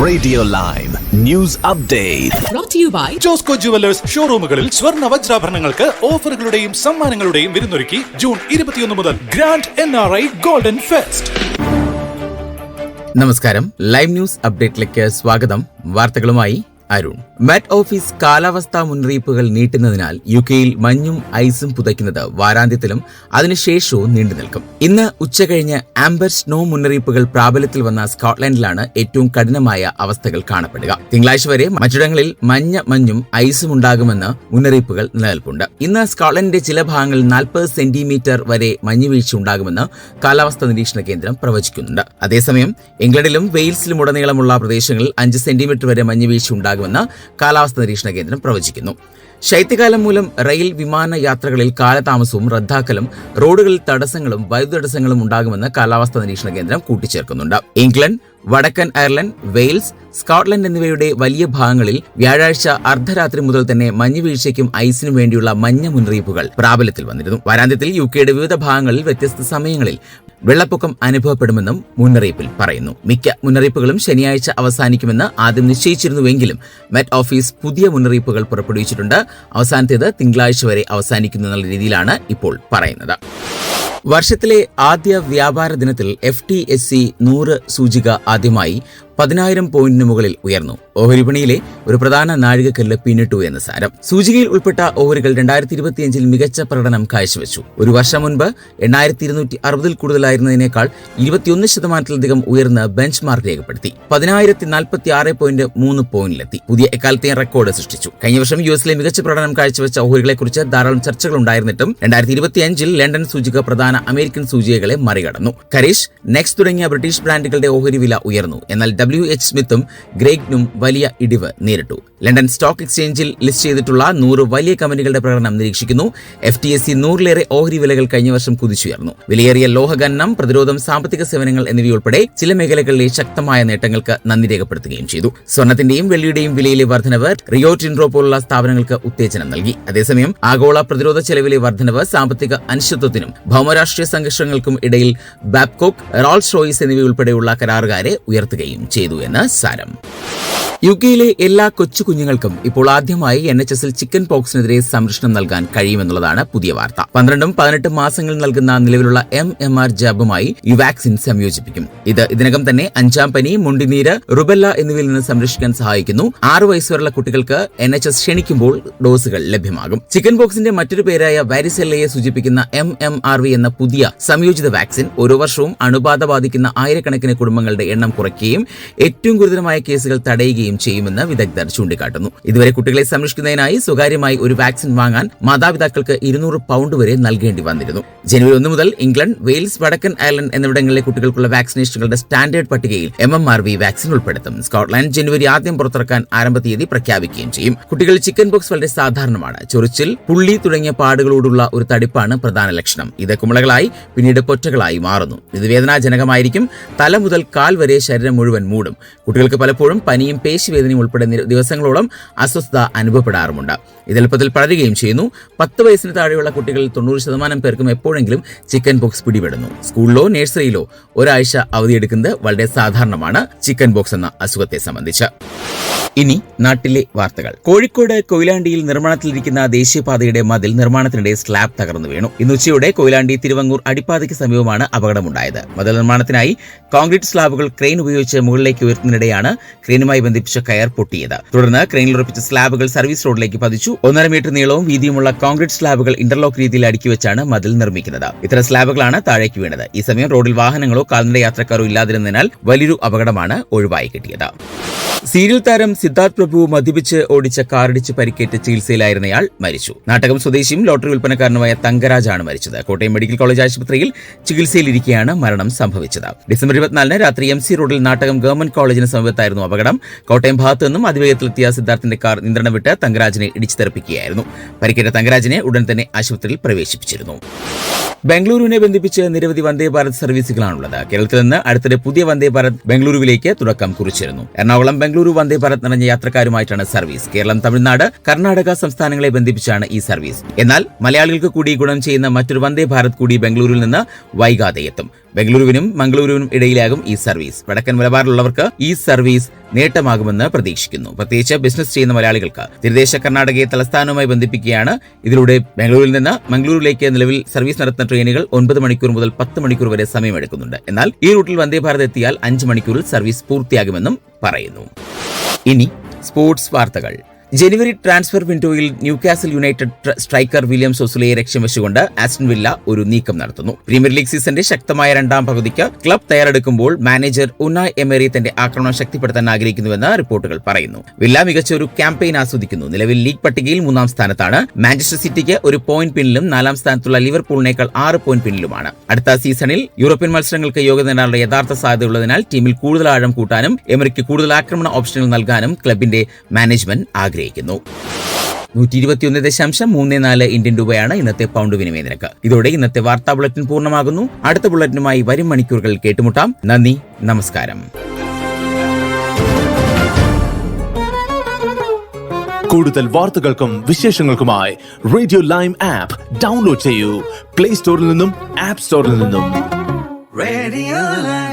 Radio live news update brought to you by Josco jewellers ഷോറൂമുകളിൽ സ്വർണ്ണ വജ്രാഭരണങ്ങൾക്ക് ഓഫറുകളുടെയും സമ്മാനങ്ങളുടെയും വിരുന്നൊരുക്കി ജൂൺ 21 മുതൽ ഗ്രാൻഡ് NRI ഗോൾഡൻ ഫെസ്റ്റ്. നമസ്കാരം, ലൈവ് ന്യൂസ് അപ്ഡേറ്റിലേക്ക് സ്വാഗതം. വാർത്തകളുമായി അരുൺ. മെറ്റ് ഓഫീസ് കാലാവസ്ഥാ മുന്നറിയിപ്പുകൾ നീട്ടുന്നതിനാൽ യുകെയിൽ മഞ്ഞും ഐസും പുതയ്ക്കുന്നത് വാരാന്ത്യത്തിലും അതിനുശേഷവും നീണ്ടുനിൽക്കും. ഇന്ന് ഉച്ചകഴിഞ്ഞ് ആംബർ സ്നോ മുന്നറിയിപ്പുകൾ പ്രാബല്യത്തിൽ വന്ന സ്കോട്ട്ലൻഡിലാണ് ഏറ്റവും കഠിനമായ അവസ്ഥകൾ കാണപ്പെടുക. തിങ്കളാഴ്ച വരെ മറ്റിടങ്ങളിൽ മഞ്ഞും ഐസും ഉണ്ടാകുമെന്ന് മുന്നറിയിപ്പുകൾ നിലനിൽപ്പുണ്ട്. ഇന്ന് സ്കോട്ട്ലൻഡിന്റെ ചില ഭാഗങ്ങളിൽ 40 സെന്റിമീറ്റർ വരെ മഞ്ഞുവീഴ്ച ഉണ്ടാകുമെന്ന് കാലാവസ്ഥാ നിരീക്ഷണ കേന്ദ്രം പ്രവചിക്കുന്നുണ്ട്. അതേസമയം ഇംഗ്ലണ്ടിലും വെയിൽസിലും ഉടനീളമുള്ള പ്രദേശങ്ങളിൽ 5 സെന്റിമീറ്റർ വരെ മഞ്ഞുവീഴ്ച ഉണ്ടാകുമെന്ന് കാലാവസ്ഥാ നിരീക്ഷണ കേന്ദ്രം പ്രവചിക്കുന്നു. ശൈത്യകാലം മൂലം റെയിൽ വിമാന യാത്രകളിൽ കാലതാമസവും റദ്ദാക്കലും റോഡുകളിൽ തടസ്സങ്ങളും വൈദ്യുതടസ്സങ്ങളും ഉണ്ടാകുമെന്ന് കാലാവസ്ഥാ നിരീക്ഷണ കേന്ദ്രം കൂട്ടിച്ചേർക്കുന്നുണ്ട്. ഇംഗ്ലണ്ട്, വടക്കൻ അയർലൻഡ്, വെയിൽസ്, സ്കോട്ട്ലൻഡ് എന്നിവയുടെ വലിയ ഭാഗങ്ങളിൽ വ്യാഴാഴ്ച അർദ്ധരാത്രി മുതൽ തന്നെ മഞ്ഞുവീഴ്ചയ്ക്കും ഐസിനും വേണ്ടിയുള്ള മഞ്ഞ മുന്നറിയിപ്പുകൾ പ്രാബല്യത്തിൽ വന്നിരുന്നു. വാരാന്ത്യത്തിൽ യുകെയുടെ വിവിധ ഭാഗങ്ങളിൽ വ്യത്യസ്ത സമയങ്ങളിൽ വെള്ളപ്പൊക്കം അനുഭവപ്പെടുമെന്നും മുന്നറിയിപ്പിൽ പറയുന്നു. മിക്ക മുന്നറിയിപ്പുകളും ശനിയാഴ്ച അവസാനിക്കുമെന്ന് ആദ്യം നിശ്ചയിച്ചിരുന്നുവെങ്കിലും മെറ്റ് ഓഫീസ് പുതിയ മുന്നറിയിപ്പുകൾ പുറപ്പെടുവിച്ചിട്ടുണ്ട്. അവസാനത്തേത് തിങ്കളാഴ്ച വരെ അവസാനിക്കുമെന്നുള്ള രീതിയിലാണ് ഇപ്പോൾ പറയുന്നത്. വർഷത്തിലെ ആദ്യ വ്യാപാര ദിനത്തിൽ FTSE 100 സൂചിക ആദ്യമായി 10,000 പോയിന്റിന് മുകളിൽ ഉയർന്നു. ഓഹരി വിപണിയിലെ ഒരു പ്രധാന നാഴികക്കല്ല് പിന്നിട്ടു എന്ന് സാരം. സൂചികയിൽ ഉൾപ്പെട്ട ഓഹരികൾ 2025 മികച്ച പ്രകടനം കാഴ്ചവെച്ചു. ഒരു വർഷം മുൻപ് 8,260 കൂടുതലായിരുന്നതിനേക്കാൾ 21% ഉയർന്ന് ബെഞ്ച് മാർക്ക് രേഖപ്പെടുത്തി 10,046.3 പോയിന്റിലെത്തി. പുതിയ എക്കാലത്തെയും റെക്കോർഡ് സൃഷ്ടിച്ചു. കഴിഞ്ഞ വർഷം US മികച്ച പ്രകടനം കാഴ്ചവെച്ച ഓഹരികളെക്കുറിച്ച് ധാരാളം ചർച്ചകൾ ഉണ്ടായിരുന്നിട്ടും 2025 ലണ്ടൻ സൂചിക പ്രധാന അമേരിക്കൻ സൂചികകളെ മറികടന്നു. കരീഷ്, നെക്സ്റ്റ് തുടങ്ങിയ ബ്രിട്ടീഷ് ബ്രാൻഡുകളുടെ ഓഹരി വില ഉയർന്നു. എന്നാൽ WH സ്മിത്തും ഗ്രേഗ്നും വലിയ ഇടിവ് നേരിട്ടു. ലണ്ടൻ സ്റ്റോക്ക് എക്സ്ചേഞ്ചിൽ ലിസ്റ്റ് ചെയ്തിട്ടുള്ള 100 വലിയ കമ്പനികളുടെ പ്രകടനം നിരീക്ഷിക്കുന്നു. FTSE 100-ലേറെ ഓഹരി വിലകൾ കഴിഞ്ഞ വർഷം കുതിച്ചുയർന്നു. വിലയേറിയ ലോഹഖനനം, പ്രതിരോധം, സാമ്പത്തിക സേവനങ്ങൾ എന്നിവയുൾപ്പെടെ ചില മേഖലകളിലെ ശക്തമായ നേട്ടങ്ങൾക്ക് നന്ദി രേഖപ്പെടുത്തുകയും ചെയ്തു. സ്വർണത്തിന്റെയും വെള്ളിയുടെയും വിലയിലെ വർധനവ് റിയോ ടിൻഡ്രോ പോലുള്ള സ്ഥാപനങ്ങൾക്ക് ഉത്തേജനം നൽകി. അതേസമയം ആഗോള പ്രതിരോധ ചെലവിലെ വർധനവ് സാമ്പത്തിക അനിശ്ചിതത്വത്തിനും ഭൗമരാഷ്ട്രീയ സംഘർഷങ്ങൾക്കും ഇടയിൽ ബാബ്കോക്ക്, റോൾസ് റോയ്സ് എന്നിവയുൾപ്പെടെയുള്ള കരാറുകാരെ ഉയർത്തുകയും ചെയ്തു എന്ന് സാരം. യുകെയിലെ എല്ലാ കൊച്ചു കുഞ്ഞുങ്ങൾക്കും ഇപ്പോൾ ആദ്യമായി NHSൽ ചിക്കൻ പോക്സിനെതിരെ സംരക്ഷണം നൽകാൻ കഴിയുമെന്നുള്ളതാണ് പുതിയ വാർത്ത. 12-18 മാസങ്ങൾ നൽകുന്ന നിലവിലുള്ള MMR ജാബുമായി ഈ വാക്സിൻ സംയോജിപ്പിക്കും. ഇത് ഇതിനകം തന്നെ 5-ാം പനി, മുണ്ടിനീര്, റുബെല്ല എന്നിവയിൽ നിന്ന് സംരക്ഷിക്കാൻ സഹായിക്കുന്നു. 6 വയസ്സുവരെയുള്ള കുട്ടികൾക്ക് NHS ക്ഷണിക്കുമ്പോൾ ഡോസുകൾ ലഭ്യമാകും. ചിക്കൻ പോക്സിന്റെ മറ്റൊരു പേരായ വാരിസെല്ലയെ സൂചിപ്പിക്കുന്ന MMRV എന്ന പുതിയ സംയോജിത വാക്സിൻ ഓരോ വർഷവും അണുബാധ ബാധിക്കുന്ന ആയിരക്കണക്കിന് കുടുംബങ്ങളുടെ എണ്ണം കുറയ്ക്കുകയും ഏറ്റവും ഗുരുതരമായ കേസുകൾ തടയുകയും ചെയ്യുമെന്ന് വിദഗ്ധർ ചൂണ്ടിക്കാട്ടുന്നു. ഇതുവരെ കുട്ടികളെ സംരക്ഷിക്കുന്നതിനായി സ്വകാര്യമായി ഒരു വാക്സിൻ വാങ്ങാൻ മാതാപിതാക്കൾക്ക് 200 പൗണ്ട് വരെ നൽകേണ്ടി വന്നിരുന്നു. ജനുവരി 1 മുതൽ ഇംഗ്ലണ്ട്, വെയിൽസ്, വടക്കൻ അയർലൻഡ് എന്നിവിടങ്ങളിലെ കുട്ടികൾക്കുള്ള വാക്സിനേഷനുകളുടെ സ്റ്റാൻഡേർഡ് പട്ടികയിൽ MMRV വാക്സിൻ ഉൾപ്പെടുത്തും. സ്കോട്ട്ലൻഡ് ജനുവരി ആദ്യം പുറത്തിറക്കാൻ ആരംഭ തീയതി പ്രഖ്യാപിക്കുകയും ചെയ്യും. കുട്ടികളിൽ ചിക്കൻ പോക്സ് വളരെ സാധാരണമാണ്. ചൊറിച്ചിൽ, പുള്ളി തുടങ്ങിയ പാടുകളോടുള്ള ഒരു തടിപ്പാണ് പ്രധാന ലക്ഷണം. ഇത് കുമിളകളായി പിന്നീട് പൊറ്റകളായി മാറുന്നു. ഇത് വേദനാജനകമായിരിക്കും. തല മുതൽ കാൽ വരെ ശരീരം മുഴുവൻ മൂടും. കുട്ടികൾക്ക് പലപ്പോഴും പനിയും പേശിവേദനയും ഉൾപ്പെടെ ദിവസങ്ങളോളം അസ്വസ്ഥത അനുഭവപ്പെടാറുമുണ്ട്. ഇത് എളുപ്പത്തിൽ പടരുകയും ചെയ്യുന്നു. 10 വയസ്സിന് താഴെയുള്ള കുട്ടികളിൽ 90% പേർക്കും എപ്പോഴെങ്കിലും ചിക്കൻ പോക്സ് പിടിപെടുന്നു. സ്കൂളിലോ നഴ്സറിയിലോ ഒരാഴ്ച അവധിയെടുക്കുന്നത് വളരെ സാധാരണമാണ് ചിക്കൻ പോക്സ് എന്ന അസുഖത്തെ സംബന്ധിച്ച്. ഇനി നാട്ടിലെ വാർത്തകൾ. കോഴിക്കോട് കൊയിലാണ്ടിയിൽ നിർമ്മാണത്തിലിരിക്കുന്ന ദേശീയപാതയുടെ മതിൽ നിർമ്മാണത്തിനിടെ സ്ലാബ് തകർന്നു വീണു. ഇന്ന് ഉച്ചയോടെ കൊയിലാണ്ടി തിരുവങ്ങൂർ അടിപ്പാതയ്ക്ക് സമീപമാണ് അപകടമുണ്ടായത്. മതിൽ നിർമ്മാണത്തിനായി കോൺക്രീറ്റ് സ്ലാബുകൾ ക്രെയിൻ ഉപയോഗിച്ച് മുകളിലേക്ക് ഉയർത്തുന്നതിനിടെയാണ് ക്രെയിനുമായി ബന്ധിപ്പിച്ച കയർ പൊട്ടിയത്. തുടർന്ന് ക്രെയിനിൽ ഉറപ്പിച്ച സ്ലാബുകൾ സർവീസ് റോഡിലേക്ക് പതിച്ചു. 1.5 മീറ്റർ നീളവും വീതിയുമുള്ള കോൺക്രീറ്റ് സ്ലാബുകൾ ഇന്റർലോക്ക് രീതിയിൽ അടുക്കി വെച്ചാണ് മതിൽ നിർമ്മിക്കുന്നത്. ഇത്തരം സ്ലാബുകളാണ് താഴേക്ക് വീണത്. ഈ സമയം റോഡിൽ വാഹനങ്ങളോ കാൽനട യാത്രക്കാരോ ഇല്ലാതിരുന്നതിനാൽ വലിയൊരു അപകടമാണ് ഒഴിവായി കിട്ടിയത്. സീരിയൽ താരം സിദ്ധാർത്ഥ് പ്രഭു മദ്യപിച്ച് ഓടിച്ച കാറിടിച്ച് പരിക്കേറ്റ് ചികിത്സയിലായിരുന്നയാൾ മരിച്ചു. നാട്ടകം സ്വദേശിയും ലോട്ടറി വിൽപ്പനക്കാരനുമായ തങ്കരാജാണ് മരിച്ചത്. കോട്ടയം മെഡിക്കൽ കോളേജ് ആശുപത്രിയിൽ ചികിത്സയിലിരിക്കെയാണ് മരണം സംഭവിച്ചത്. ഡിസംബർ 24-ന് രാത്രി MC റോഡിൽ നാട്ടകം ഗവൺമെന്റ് കോളേജിന് സമീപത്തായിരുന്നു അപകടം. കോട്ടയം ഭാഗത്തു നിന്നും അതിവേഗത്തിലെത്തിയ സിദ്ധാർത്ഥിന്റെ കാർ നിയന്ത്രണം വിട്ട് തങ്കരാജിനെ ഇടിച്ചു തെറിപ്പിക്കുകയായിരുന്നു. പരിക്കേറ്റ തങ്കരാജിനെ ഉടൻ തന്നെ ആശുപത്രിയിൽ പ്രവേശിപ്പിച്ചിരുന്നു. ബംഗളൂരുവിനെ ബന്ധിപ്പിച്ച് നിരവധി വന്ദേ ഭാരത് സർവീസുകളാണുള്ളത്. കേരളത്തിൽ നിന്ന് അടുത്തിടെ പുതിയ വന്ദേ ഭാരത് ബംഗളൂരുവിലേക്ക് തുടക്കം കുറിച്ചിരുന്നു. എറണാകുളം ബംഗളൂരു വന്ദേ ഭാരത് നിറഞ്ഞ യാത്രക്കാരുമായിട്ടാണ് സർവീസ്. കേരളം, തമിഴ്നാട്, കർണാടക സംസ്ഥാനങ്ങളെ ബന്ധിപ്പിച്ചാണ് ഈ സർവീസ്. എന്നാൽ മലയാളികൾക്ക് കൂടി ഗുണം ചെയ്യുന്ന മറ്റൊരു വന്ദേ ഭാരത് കൂടി ബംഗളൂരുവിൽ നിന്ന് വൈകാതെ എത്തും. ബംഗളൂരുവിനും മംഗളൂരുവിനും ഇടയിലാകും ഈ സർവീസ്. വടക്കൻ മലബാറിലുള്ളവർക്ക് ഈ സർവീസ് നേട്ടമാകുമെന്ന് പ്രതീക്ഷിക്കുന്നു. പ്രത്യേകിച്ച് ബിസിനസ് ചെയ്യുന്ന മലയാളികൾക്ക് തീരദേശ കർണാടകയെ തലസ്ഥാനവുമായി ബന്ധിപ്പിക്കുകയാണ്. ഇതിലൂടെ ബംഗളൂരിൽ നിന്ന് മംഗളൂരിലേക്ക് നിലവിൽ സർവീസ് നടത്തുന്ന ട്രെയിനുകൾ 9 മണിക്കൂർ മുതൽ 10 മണിക്കൂർ വരെ സമയമെടുക്കുന്നുണ്ട്. എന്നാൽ ഈ റൂട്ടിൽ വന്ദേ ഭാരത് എത്തിയാൽ 5 മണിക്കൂറിൽ സർവീസ് പൂർത്തിയാകുമെന്നും പറയുന്നു. ഇനി സ്പോർട്സ് വാർത്തകൾ. ജനുവരി ട്രാൻസ്ഫർ വിൻഡോയിൽ ന്യൂകാസിൽ യുണൈറ്റഡ് സ്ട്രൈക്കർ വില്യം സോസുലയെ ലക്ഷ്യം വെച്ചുകൊണ്ട് ആസ്റ്റൺ വില്ല ഒരു നീക്കം നടത്തുന്നു. പ്രീമിയർ ലീഗ് സീസന്റെ ശക്തമായ രണ്ടാം പകുതിക്ക് ക്ലബ് തയ്യാറെടുക്കുമ്പോൾ മാനേജർ ഉനായ് എമറി തന്റെ ആക്രമണം ശക്തിപ്പെടുത്താൻ ആഗ്രഹിക്കുന്നുവെന്ന് റിപ്പോർട്ടുകൾ പറയുന്നു. വില്ല മികച്ച ഒരു ക്യാമ്പയിൻ ആസ്വദിക്കുന്നു. നിലവിൽ ലീഗ് പട്ടികയിൽ 3-ാം സ്ഥാനത്താണ്. മാഞ്ചസ്റ്റർ സിറ്റിക്ക് 1 പോയിന്റ് പിന്നിലും 4-ാം സ്ഥാനത്തുള്ള ലിവർപൂളിനേക്കാൾ 6 പോയിന്റ് പിന്നിലുമാണ്. അടുത്ത സീസണിൽ യൂറോപ്യൻ മത്സരങ്ങൾക്ക് യോഗ്യത നേടാനുള്ള യഥാർത്ഥ സാധ്യതയുള്ളതിനാൽ ടീമിൽ കൂടുതൽ ആഴം കൂട്ടാനും എമറിക്ക് കൂടുതൽ ആക്രമണ ഓപ്ഷനുകൾ നൽകാനും ക്ലബിന്റെ മാനേജ്മെന്റ് ആഗ്രഹിക്കുന്നു. 121.34 ഇന്ത്യൻ രൂപയാണ് ഇന്നത്തെ പൗണ്ട് വിനിമയ നിരക്ക്. ഇതോടെ ഇന്നത്തെ വാർത്താ ബുള്ളറ്റിൻ പൂർണ്ണമാകുന്നു. അടുത്ത ബുള്ളറ്റിനുമായി വരും മണിക്കൂറുകൾ കേട്ടുമുട്ടാം. നന്ദി, നമസ്കാരം. കൂടുതൽ വാർത്തകൾക്കും വിശേഷങ്ങൾക്കുമായി റേഡിയോ ലൈം ആപ്പ് ഡൗൺലോഡ് ചെയ്യൂ. പ്ലേ സ്റ്റോറിൽ നിന്നും ആപ്പ് സ്റ്റോറിൽ നിന്നും. Radio Lime.